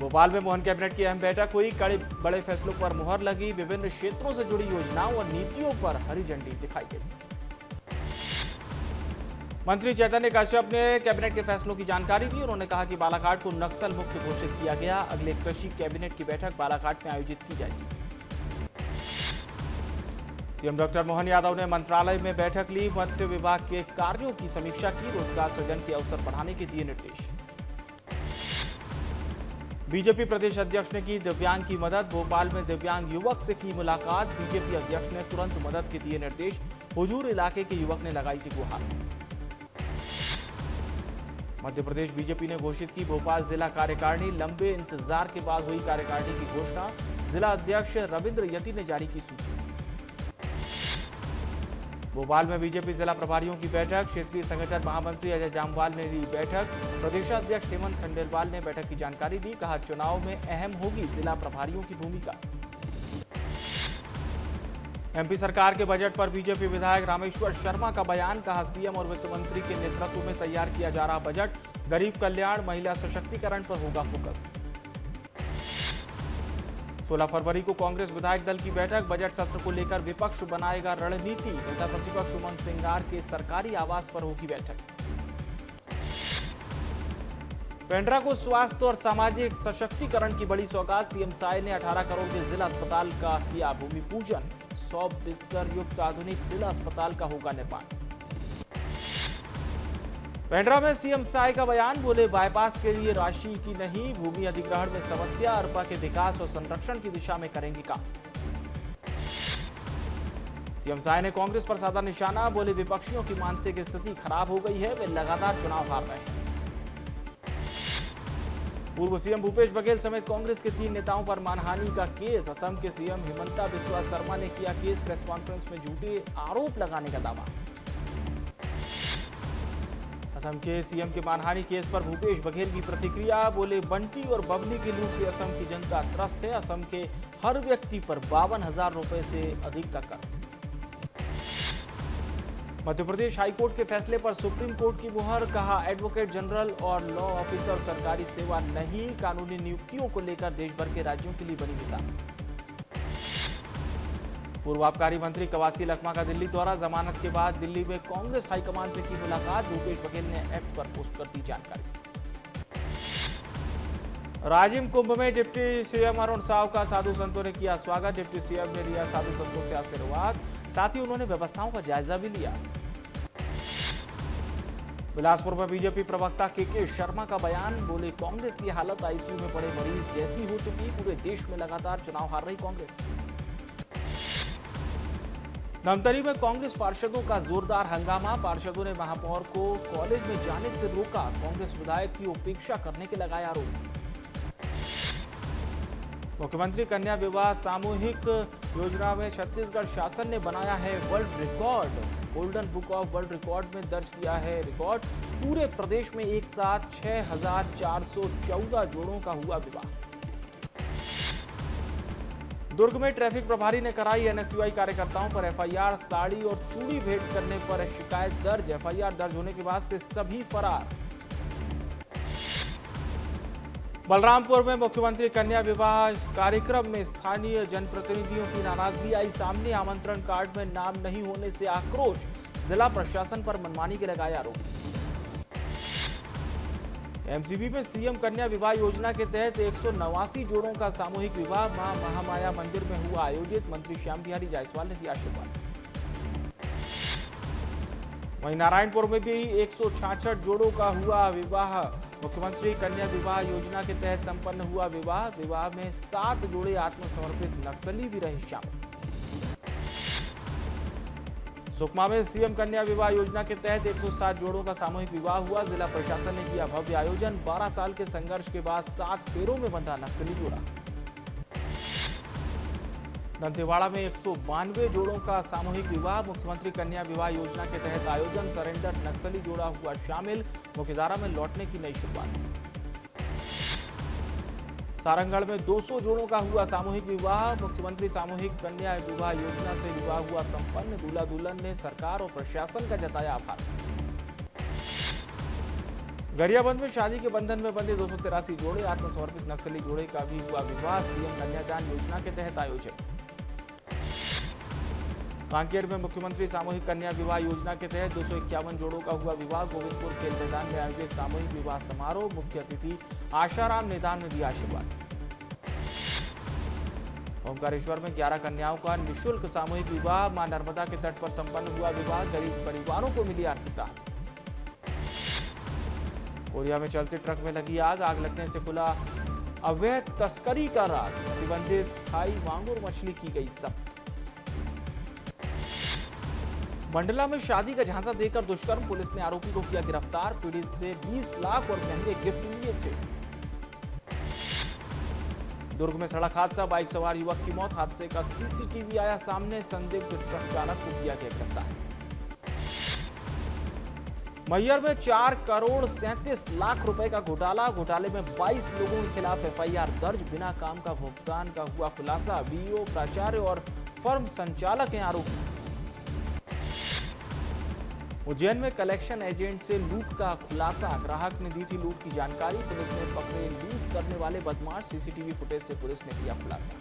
भोपाल में मोहन कैबिनेट की अहम बैठक हुई। कड़े बड़े फैसलों पर मुहर लगी। विभिन्न क्षेत्रों से जुड़ी योजनाओं और नीतियों पर हरी झंडी दिखाई गई। मंत्री चैतन्य कश्यप ने कैबिनेट के फैसलों की जानकारी दी। उन्होंने कहा कि बालाघाट को नक्सल मुक्त घोषित किया गया। अगले कृषि कैबिनेट की बैठक बालाघाट में आयोजित की जाएगी। सीएम डॉक्टर मोहन यादव ने मंत्रालय में बैठक ली। मत्स्य विभाग के कार्यों की समीक्षा की। रोजगार सृजन के अवसर बढ़ाने के दिए निर्देश। बीजेपी प्रदेश अध्यक्ष ने की दिव्यांग की मदद। भोपाल में दिव्यांग युवक से की मुलाकात। बीजेपी अध्यक्ष ने तुरंत मदद के दिए निर्देश। हुजूर इलाके के युवक ने लगाई थी गुहार। मध्य प्रदेश बीजेपी ने घोषित की भोपाल जिला कार्यकारिणी। लंबे इंतजार के बाद हुई कार्यकारिणी की घोषणा। जिला अध्यक्ष रविंद्र यति ने जारी की सूची। भोपाल में बीजेपी जिला प्रभारियों की बैठक। क्षेत्रीय संगठन महामंत्री अजय जामवाल ने ली बैठक। प्रदेशाध्यक्ष हेमंत खंडेलवाल ने बैठक की जानकारी दी। कहा चुनाव में अहम होगी जिला प्रभारियों की भूमिका। एमपी सरकार के बजट पर बीजेपी विधायक रामेश्वर शर्मा का बयान। कहा सीएम और वित्त मंत्री के नेतृत्व में तैयार किया जा रहा बजट गरीब कल्याण महिला सशक्तिकरण पर होगा फोकस। 16 फरवरी को कांग्रेस विधायक दल की बैठक। बजट सत्र को लेकर विपक्ष बनाएगा रणनीति। नेता प्रतिपक्ष उमंग सिंगार के सरकारी आवास पर होगी बैठक। पेंड्रा को स्वास्थ्य और सामाजिक सशक्तिकरण की बड़ी सौगात। सीएम साय ने 18 करोड़ के जिला अस्पताल का किया भूमि पूजन। 100 बिस्तर युक्त आधुनिक जिला अस्पताल का होगा निर्माण। पेंड्रा में सीएम साय का बयान। बोले बाईपास के लिए राशि की नहीं, भूमि अधिग्रहण में समस्या। अरपा के विकास और संरक्षण की दिशा में करेंगे काम। सीएम साय ने कांग्रेस पर साधा निशाना। बोले विपक्षियों की मानसिक स्थिति खराब हो गई है, वे लगातार चुनाव हार रहे हैं। पूर्व सीएम भूपेश बघेल समेत कांग्रेस के 3 नेताओं पर मानहानि का केस। असम के सीएम हिमंता बिस्वा शर्मा ने किया केस। प्रेस कॉन्फ्रेंस में झूठे आरोप लगाने का दावा। असम के सीएम के मानहानि केस पर भूपेश बघेल की प्रतिक्रिया। बोले बंटी और बबली के लूट से असम की जनता त्रस्त है। असम के हर व्यक्ति पर 52,000 रुपए से अधिक का कर्ज। मध्य प्रदेश हाईकोर्ट के फैसले पर सुप्रीम कोर्ट की मुहर। कहा एडवोकेट जनरल और लॉ ऑफिसर सरकारी सेवा नहीं। कानूनी नियुक्तियों को लेकर देश भर के राज्यों के लिए बनी मिसाल। पूर्व आबकारी मंत्री कवासी लखमा का दिल्ली दौरा। जमानत के बाद दिल्ली में कांग्रेस हाईकमान से की मुलाकात। भूपेश बघेल ने एक्स पर पोस्ट कर दी जानकारी। राजिम कुंभ में डिप्टी सीएम अरुण साव का साधु संतों ने किया स्वागत। डिप्टी सीएम ने लिया साधु संतों से आशीर्वाद। साथ ही उन्होंने व्यवस्थाओं का जायजा भी लिया। बिलासपुर में बीजेपी प्रवक्ता के शर्मा का बयान। बोले कांग्रेस की हालत आईसीयू में पड़े मरीज जैसी हो चुकी। पूरे देश में लगातार चुनाव हार रही कांग्रेस। धमतरी में कांग्रेस पार्षदों का जोरदार हंगामा। पार्षदों ने महापौर को कॉलेज में जाने से रोका। कांग्रेस विधायक की उपेक्षा करने के लगाए आरोप। मुख्यमंत्री कन्या विवाह सामूहिक योजना में छत्तीसगढ़ शासन ने बनाया है world record. Golden book of world record में दर्ज किया है रिकॉर्ड। पूरे प्रदेश में एक साथ 6,414 जोड़ों का हुआ विवाह। दुर्ग में ट्रैफिक प्रभारी ने कराई एनएसयूआई कार्यकर्ताओं पर एफआईआर। साड़ी और चूड़ी भेंट करने पर शिकायत दर्ज। एफआईआर दर्ज होने के बाद से सभी फरार। बलरामपुर में मुख्यमंत्री कन्या विवाह कार्यक्रम में स्थानीय जनप्रतिनिधियों की नाराजगी आई सामने। आमंत्रण कार्ड में नाम नहीं होने से आक्रोश। जिला प्रशासन पर मनमानी के लगाए आरोप। एमसीबी में सीएम कन्या विवाह योजना के तहत 189 जोड़ों का सामूहिक विवाह मां महामाया मंदिर में हुआ आयोजित। मंत्री श्याम बिहारी जायसवाल ने दिया आशीर्वाद। वहीं नारायणपुर में भी 166 जोड़ों का हुआ विवाह। मुख्यमंत्री कन्या विवाह योजना के तहत संपन्न हुआ विवाह। विवाह में 7 जोड़े आत्मसमर्पित नक्सली भी रहे शामिल। सुकमा में सीएम कन्या विवाह योजना के तहत 107 जोड़ों का सामूहिक विवाह हुआ। जिला प्रशासन ने किया भव्य आयोजन। 12 साल के संघर्ष के बाद 7 फेरों में बंधा नक्सली जोड़ा। दंतेवाड़ा में 192 जोड़ों का सामूहिक विवाह। मुख्यमंत्री कन्या विवाह योजना के तहत आयोजन। सरेंडर नक्सली जोड़ा हुआ शामिल। मुख्यधारा में लौटने की नई शुरुआत। सारंगढ़ में 200 जोड़ों का हुआ सामूहिक विवाह। मुख्यमंत्री सामूहिक कन्या विवाह योजना से विवाह हुआ संपन्न। दूल्हा दुल्हन ने सरकार और प्रशासन का जताया आभार। गरियाबंद में शादी के बंधन में बंधे 283 जोड़े, आत्मसमर्पित नक्सली जोड़े का भी हुआ विवाह। सीएम कन्यादान योजना के तहत आयोजन। कांकेर में मुख्यमंत्री सामूहिक कन्या विवाह योजना के तहत 251 जोड़ों का हुआ विवाह। गोविंदपुर खेल मैदान में आयोजित सामूहिक विवाह समारोह। मुख्य अतिथि आशाराम नेतान ने दिया आशीर्वाद। ओंकारेश्वर में 11 कन्याओं का निःशुल्क सामूहिक विवाह। मां नर्मदा के तट पर संपन्न हुआ विवाह। गरीब परिवारों को मिली आर्थिक राहत। कोरिया में चलते ट्रक में लगी आग, आग लगने से खुला अवैध तस्करी का राज। प्रतिबंधित थाई मांगुर मछली की गई जब्त। मंडला में शादी का झांसा देकर दुष्कर्म, पुलिस ने आरोपी को किया गिरफ्तार। पीड़ित से 20 लाख और महंगे गिफ्ट लिए थे। दुर्ग में सड़क हादसा, बाइक सवार युवक की मौत। हादसे का सीसीटीवी आया सामने। संदिग्ध ट्रक चालक को किया गया गिरफ्तार। मैहर में 4 करोड़ 37 लाख रुपए का घोटाला, घोटाले में 22 लोगों के खिलाफ एफआईआर दर्ज। बिना काम का भुगतान का हुआ खुलासा। बीईओ, प्राचार्य और फर्म संचालक हैं आरोपी। उज्जैन में कलेक्शन एजेंट से लूट का खुलासा, ग्राहक ने दी थी लूट की जानकारी। पुलिस ने पकड़े लूट करने वाले बदमाश। सीसीटीवी फुटेज से पुलिस ने किया खुलासा।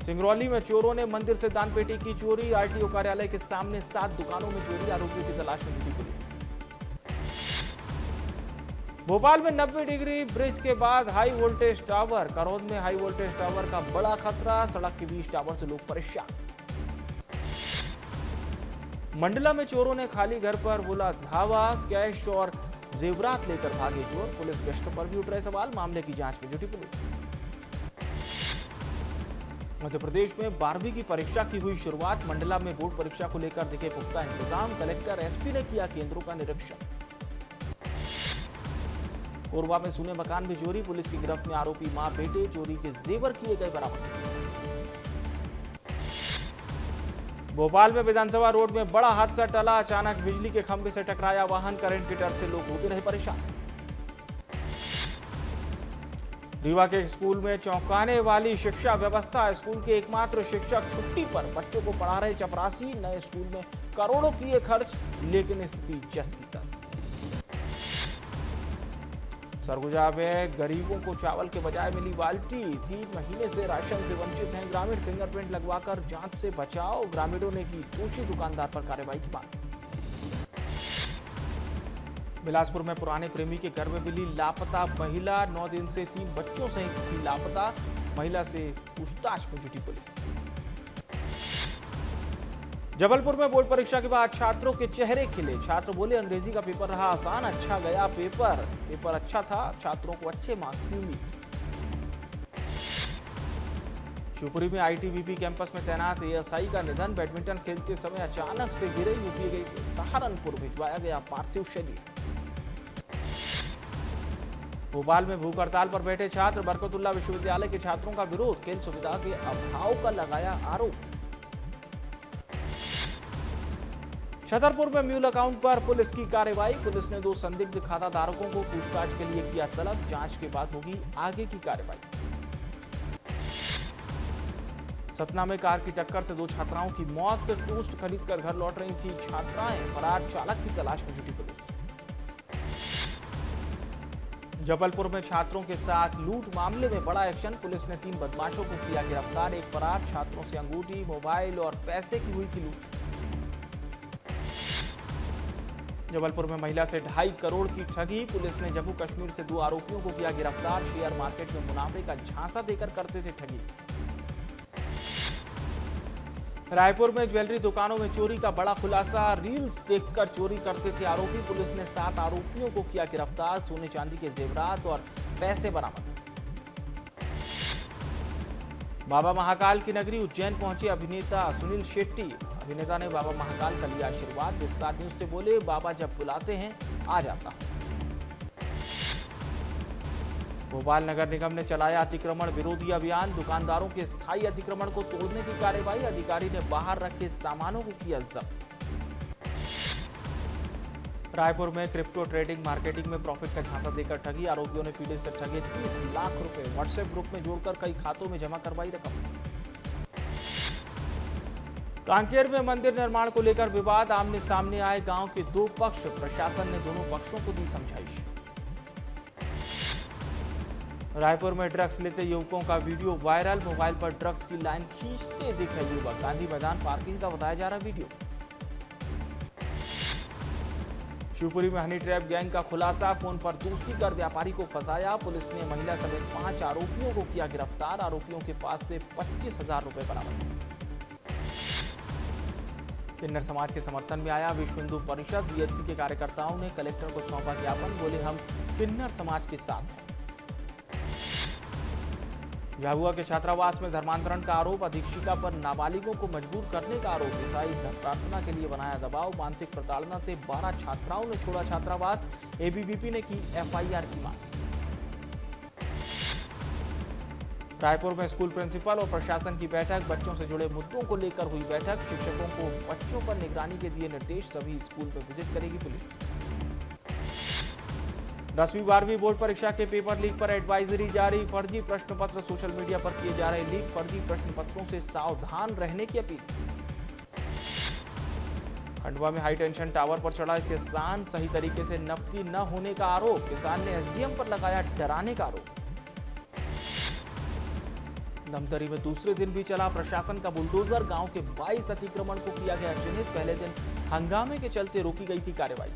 सिंगरौली में चोरों ने मंदिर से दान पेटी की चोरी। आरटीओ कार्यालय के सामने 7 दुकानों में चोरी। आरोपियों की तलाश में जुटी पुलिस। भोपाल में 90 डिग्री ब्रिज के बाद हाई वोल्टेज टावर। करौद में हाई वोल्टेज टावर का बड़ा खतरा, सड़क के बीच टावर से लोग परेशान। मंडला में चोरों ने खाली घर पर बोला धावा, कैश और जेवरात लेकर भागे चोर। पुलिस गश्त पर भी उठ रहे सवाल, मामले की जांच में जुटी पुलिस। मध्य प्रदेश में 12वीं की परीक्षा की हुई शुरुआत। मंडला में बोर्ड परीक्षा को लेकर दिखे पुख्ता इंतजाम। कलेक्टर एसपी ने किया केंद्रों का निरीक्षण। कोरबा में सूने मकान में चोरी, पुलिस की गिरफ्त में आरोपी मां बेटे। चोरी के जेवर किए गए बरामद। भोपाल में विधानसभा रोड में बड़ा हादसा टला, अचानक बिजली के खंभे से टकराया वाहन। करंट के डर से लोग होते रहे परेशान। रीवा के स्कूल में चौंकाने वाली शिक्षा व्यवस्था, स्कूल के एकमात्र शिक्षक छुट्टी पर, बच्चों को पढ़ा रहे चपरासी। नए स्कूल में करोड़ों किए खर्च, लेकिन स्थिति जस की तस। सरगुजा में गरीबों को चावल के बजाय मिली बाल्टी। 3 महीने से राशन से वंचित हैं ग्रामीण। फिंगरप्रिंट लगवाकर जांच से बचाओ। ग्रामीणों ने की दोषी दुकानदार पर कार्रवाई की मांग। बिलासपुर में पुराने प्रेमी के घर में मिली लापता महिला। 9 दिन से 3 बच्चों सहित थी लापता। महिला से पूछताछ में जुटी पुलिस। जबलपुर में बोर्ड परीक्षा के बाद छात्रों के चेहरे खिले। छात्र बोले अंग्रेजी का पेपर रहा आसान, अच्छा गया पेपर अच्छा था, छात्रों को अच्छे मार्क्स की उम्मीद। शिवपुरी में आईटीबीपी कैंपस में तैनात एएसआई का निधन। बैडमिंटन खेलते समय अचानक से गिरे। यूपी के सहारनपुर भिजवाया गया पार्थिव शरीर। भोपाल में भूख हड़ताल पर बैठे छात्र। बरकतुल्लाह विश्वविद्यालय के छात्रों का विरोध, खेल सुविधा के अभाव का लगाया आरोप। छतरपुर में म्यूल अकाउंट पर पुलिस की कार्रवाई। पुलिस ने 2 संदिग्ध खाताधारकों को पूछताछ के लिए किया तलब। जांच के बाद होगी आगे की कार्रवाई। सतना में कार की टक्कर से 2 छात्राओं की मौत। टोस्ट खरीदकर घर लौट रही थी छात्राएं। फरार चालक की तलाश में जुटी पुलिस। जबलपुर में छात्रों के साथ लूट मामले में बड़ा एक्शन। पुलिस ने 3 बदमाशों को किया गिरफ्तार। एक फरार, छात्रों से अंगूठी, मोबाइल और पैसे की हुई थी लूट। जबलपुर में महिला से 2.5 करोड़ की ठगी। पुलिस ने जम्मू कश्मीर से 2 आरोपियों को किया गिरफ्तार। शेयर मार्केट में मुनाफे का झांसा देकर करते थे ठगी। रायपुर में ज्वेलरी दुकानों में चोरी का बड़ा खुलासा। रील्स देखकर चोरी करते थे आरोपी। पुलिस ने 7 आरोपियों को किया गिरफ्तार। सोने चांदी के जेवरात और पैसे बरामद। बाबा महाकाल की नगरी उज्जैन पहुंचे अभिनेता सुनील शेट्टी। अभिनेता ने बाबा महाकाल का लिया आशीर्वाद। विस्तार न्यूज से बोले, बाबा जब बुलाते हैं आ जाता हूं। भोपाल नगर निगम ने चलाया अतिक्रमण विरोधी अभियान। दुकानदारों के स्थायी अतिक्रमण को तोड़ने की कार्रवाई। अधिकारी ने बाहर रखे सामानों को किया जब्त। रायपुर में क्रिप्टो ट्रेडिंग मार्केटिंग में प्रॉफिट का झांसा देकर ठगी। आरोपियों ने पीड़ित से ठगे 30 लाख रुपए। व्हाट्सएप ग्रुप में जोड़कर कई खातों में जमा करवाई रकम। कांकेर में मंदिर निर्माण को लेकर विवाद, आमने सामने आए गांव के दो पक्ष, प्रशासन ने दोनों पक्षों को दी समझाइश। रायपुर में ड्रग्स लेते युवकों का वीडियो वायरल, मोबाइल पर ड्रग्स की लाइन खींचते दिखे युवक, गांधी मैदान पार्किंग का बताया जा रहा वीडियो। शिवपुरी में हनी ट्रैप गैंग का खुलासा, फोन पर दोस्ती कर व्यापारी को फंसाया, पुलिस ने महिला समेत 5 आरोपियों को किया गिरफ्तार, आरोपियों के पास से 25,000 रुपए बरामद। किन्नर समाज के समर्थन में आया विश्व हिंदू परिषद, बीएचपी के कार्यकर्ताओं ने कलेक्टर को सौंपा ज्ञापन, बोले हम किन्नर समाज के साथ हैं। झाबुआ के छात्रावास में धर्मांतरण का आरोप, अधीक्षिका पर नाबालिगों को मजबूर करने का आरोप, ईसाई प्रार्थना के लिए बनाया दबाव, मानसिक प्रताड़ना से 12 छात्राओं ने छोड़ा छात्रावास, एबीवीपी ने की एफआईआर की मांग। रायपुर में स्कूल प्रिंसिपल और प्रशासन की बैठक, बच्चों से जुड़े मुद्दों को लेकर हुई बैठक, शिक्षकों को बच्चों पर निगरानी के दिए निर्देश, सभी स्कूल में विजिट करेगी पुलिस। 10वीं 12वीं बोर्ड परीक्षा के पेपर लीक पर एडवाइजरी जारी, फर्जी प्रश्न पत्र सोशल मीडिया पर किए जा रहे लीक, फर्जी प्रश्न पत्रों से सावधान रहने की अपील। खंडवा में हाई टेंशन टावर पर चढ़ा किसान, सही तरीके से नपती न होने का आरोप, किसान ने एसडीएम पर लगाया डराने का आरोप। धमतरी में दूसरे दिन भी चला प्रशासन का बुलडोजर, गांव के 22 अतिक्रमण को किया गया चिन्हित, पहले दिन हंगामे के चलते रोकी गई थी कार्रवाई।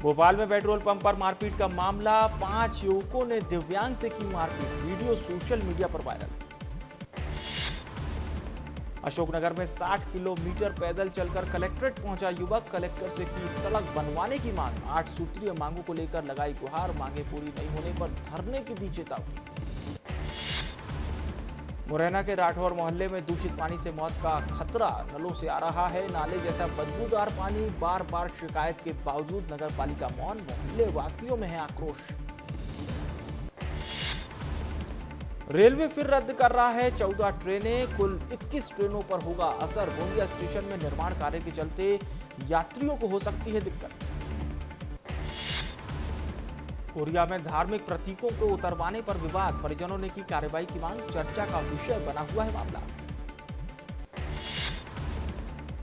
भोपाल में पेट्रोल पंप पर मारपीट का मामला, 5 युवकों ने दिव्यांग से की मारपीट, वीडियो सोशल मीडिया पर वायरल। अशोकनगर में 60 किलोमीटर पैदल चलकर कलेक्ट्रेट पहुंचा युवक, कलेक्टर से की सड़क बनवाने की मांग, 8 सूत्रीय मांगों को लेकर लगाई गुहार, मांगे पूरी नहीं होने पर धरने की दी चेतावनी। मुरैना के राठौर मोहल्ले में दूषित पानी से मौत का खतरा, नलों से आ रहा है नाले जैसा बदबूदार पानी, बार बार शिकायत के बावजूद नगर पालिका मौन, मोहल्ले वासियों में है आक्रोश। रेलवे फिर रद्द कर रहा है 14 ट्रेनें, कुल 21 ट्रेनों पर होगा असर, गोंदिया स्टेशन में निर्माण कार्य के चलते यात्रियों को हो सकती है दिक्कत। कोरिया में धार्मिक प्रतीकों को उतरवाने पर विवाद, परिजनों ने की कार्रवाई की मांग, चर्चा का विषय बना हुआ है मामला।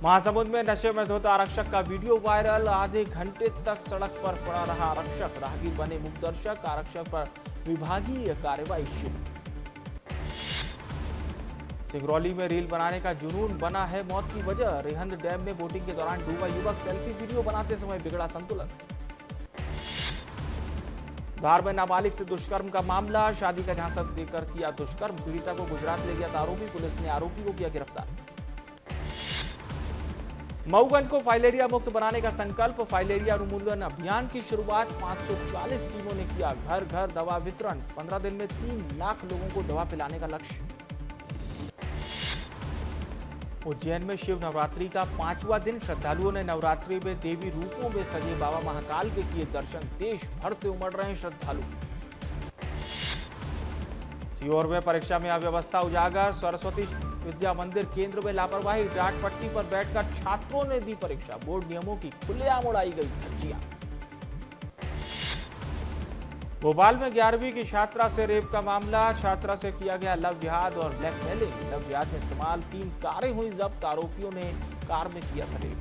महासमुंद में नशे में धुत आरक्षक का वीडियो वायरल, आधे घंटे तक सड़क पर पड़ा रहा आरक्षक, राहगीर बने मूक दर्शक, आरक्षक पर विभागीय कार्रवाई शुरू। सिंगरौली में रील बनाने का जुनून बना है मौत की वजह, रेहंद डैम में बोटिंग के दौरान डूबा युवक, सेल्फी वीडियो बनाते समय बिगड़ा संतुलन। धार में नाबालिग से दुष्कर्म का मामला, शादी का झांसा देकर किया दुष्कर्म, पीड़िता को गुजरात ले गया था आरोपी, पुलिस ने आरोपी को किया गिरफ्तार। मऊगंज को फाइलेरिया मुक्त बनाने का संकल्प, फाइलेरिया उन्मूलन अभियान की शुरुआत, 540 टीमों ने किया घर घर दवा वितरण, 15 दिन में 3 लाख लोगों को दवा पिलाने का लक्ष्य। उज्जैन में शिव नवरात्रि का 5वां दिन, श्रद्धालुओं ने नवरात्रि में देवी रूपों में सजे बाबा महाकाल के किए दर्शन, देश भर से उमड़ रहे हैं श्रद्धालु। सीहोर में परीक्षा में अव्यवस्था उजागर, सरस्वती विद्या मंदिर केंद्र में लापरवाही, डांट पट्टी पर बैठकर छात्रों ने दी परीक्षा, बोर्ड नियमों की खुलेआम उड़ाई गई धज्जियां। भोपाल में 11वीं की छात्रा से रेप का मामला, छात्रा से किया गया लव जिहाद और ब्लैकमेलिंग, लव जिहाद में इस्तेमाल 3 कारें हुई जब्त, आरोपियों ने कार में किया था रेप।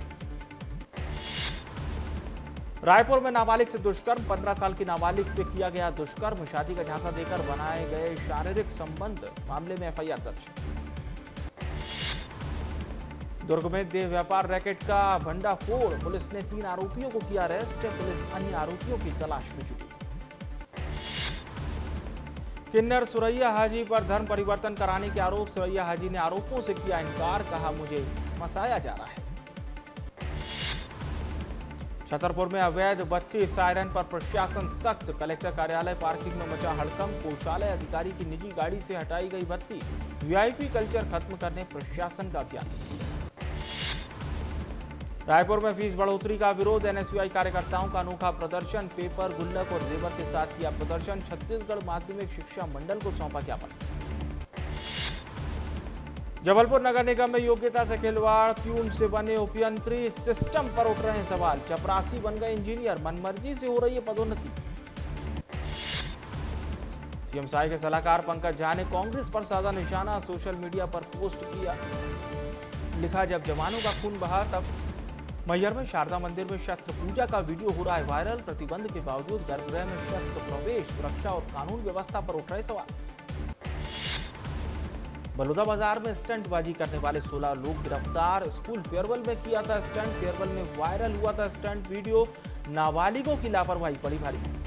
रायपुर में नाबालिग से दुष्कर्म, 15 साल की नाबालिग से किया गया दुष्कर्म, शादी का झांसा देकर बनाए गए शारीरिक संबंध, मामले में एफआईआर दर्ज। दुर्ग में देह व्यापार रैकेट का भंडाफोड़, पुलिस ने 3 आरोपियों को किया अरेस्ट, पुलिस अन्य आरोपियों की तलाश में जुटी। किन्नर सुरैया हाजी पर धर्म परिवर्तन कराने के आरोप, सुरैया हाजी ने आरोपों से किया इनकार, कहा मुझे फंसाया जा रहा है। छतरपुर में अवैध बत्ती सायरन पर प्रशासन सख्त, कलेक्टर कार्यालय पार्किंग में मचा हड़कंप, कोषालय अधिकारी की निजी गाड़ी से हटाई गई बत्ती, वीआईपी कल्चर खत्म करने प्रशासन का अभियान। रायपुर में फीस बढ़ोतरी का विरोध, एनएसयूआई कार्यकर्ताओं का अनोखा प्रदर्शन, पेपर गुल्लक और जेवर के साथ किया प्रदर्शन, छत्तीसगढ़ माध्यमिक शिक्षा मंडल को सौंपा ज्ञापन। जबलपुर नगर निगम में योग्यता से खिलवाड़, प्यून से बने उपयंत्री, सिस्टम पर उठ रहे हैं सवाल, चपरासी बन गए इंजीनियर, मनमर्जी से हो रही है पदोन्नति। सीएम साय के सलाहकार पंकज झा ने कांग्रेस पर साधा निशाना सोशल मीडिया पर पोस्ट किया। लिखा, जब जवानों का खून बहा तब मैहर में शारदा मंदिर में शस्त्र पूजा का वीडियो हो रहा है वायरल। प्रतिबंध के बावजूद गर्भगृह में शस्त्र प्रवेश, सुरक्षा और कानून व्यवस्था पर उठ रहे सवाल। बलौदाबाजार में स्टंटबाजी करने वाले 16 लोग गिरफ्तार। स्कूल फेयरवेल में किया था स्टंट, फेयरवेल में वायरल हुआ था स्टंट वीडियो। नाबालिगों की लापरवाही पड़ी भारी।